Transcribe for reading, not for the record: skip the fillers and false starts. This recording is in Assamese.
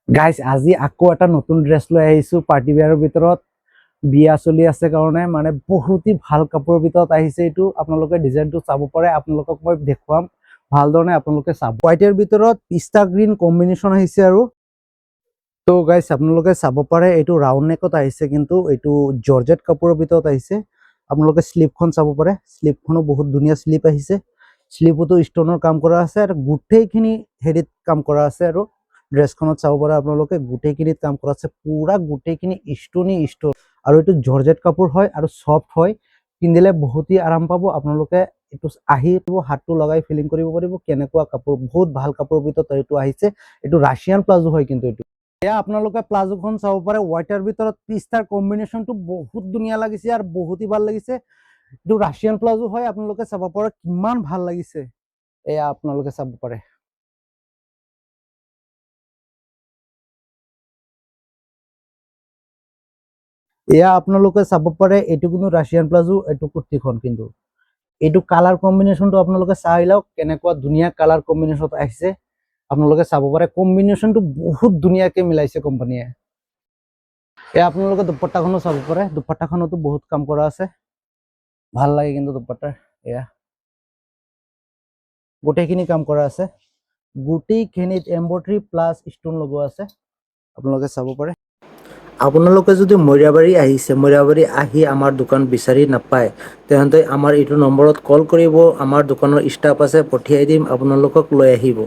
গাইজ আজি আকৌ এটা নতুন ড্ৰেছ লৈ আহিছো পাৰ্টি বিয়াৰৰ ভিতৰত বিয়া চলি আছে কাৰণে মানে বহুতেই ভাল কাপোৰৰ ভিতৰত আহিছে এইটো আপোনালোকে ডিজাইনটো চাব পাৰে আপোনালোকক মই দেখুৱাম ভালদৰে আপোনালোকে চাব হোৱাইটৰ ভিতৰত পিস্তা গ্ৰীণ কম্বিনেশ্যন আহিছে আৰু তো গাইজ আপোনালোকে চাব পাৰে এইটো ৰাউণ্ড নেকত আহিছে কিন্তু এইটো জৰ্জেট কাপোৰৰ ভিতৰত আহিছে আপোনালোকে স্লিপখন চাব পাৰে স্লিপখনো বহুত ধুনীয়া স্লিপ আহিছে স্লিপতো ষ্টনৰ কাম কৰা আছে আৰু গোটেইখিনি হেৰিত কাম কৰা আছে আৰু ড্ৰেছখনত চাব পাৰে আপোনালোকে গোটেইখিনিত কাম কৰা আছে পুৰা গোটেইখিনি ষ্টন আৰু এইটো জৰ্জেট কাপোৰ হয় আৰু সফ্ট হয় পিন্ধিলে বহুতেই আৰাম পাব আপোনালোকে এইটো আহি হাতটো লগাই ফিলিং কৰিব পাৰিব কেনেকুৱা কাপোৰ বহুত ভাল কাপোৰৰ ভিতৰত এইটো আহিছে এইটো ৰাছিয়ান প্লাজো হয় কিন্তু এইটো এয়া আপোনালোকে প্লাজোখন চাব পাৰে হোৱাইটৰ ভিতৰত পিস্তাৰ কম্বিনেশ্যনটো বহুত ধুনীয়া লাগিছে আৰু বহুতেই ভাল লাগিছে এইটো ৰাছিয়ান প্লাজো হয় আপোনালোকে চাব পাৰে কিমান ভাল লাগিছে এয়া আপোনালোকে চাব পাৰে এয়া আপোনালোকে চাব পাৰে এইটো কিন্তু ৰাছিয়ান প্লাজো এইটো কুৰ্তিখন কিন্তু এইটো কালাৰ কম্বিনেশ্যনটো আপোনালোকে চাই লওক কেনেকুৱা ধুনীয়া কালাৰ কম্বিনেশ্যন আহিছে আপোনালোকে চাব পাৰে কম্বিনেশ্যনটো বহুত ধুনীয়াকে মিলাইছে কোম্পানীয়ে এয়া আপোনালোকে দুপট্টাখনো চাব পাৰে দুপট্টাখনতো বহুত কাম কৰা আছে ভাল লাগে কিন্তু দুপট্টাৰ এয়া গোটেইখিনি কাম কৰা আছে গোটেইখিনিত এম্ব্ৰইডাৰী প্লাছ ষ্টন লগোৱা আছে আপোনালোকে চাব পাৰে আপোনালোকে যদি মৰিয়াবাৰী আহিছে মৰিয়াবাৰী আহি আমাৰ দোকান বিচাৰি নাপায় তেন্তে আমাৰ এইটো নম্বৰত কল কৰিব আমাৰ দোকানৰ ষ্টাফ আছে পঠিয়াই দিম আপোনালোকক লৈ আহিব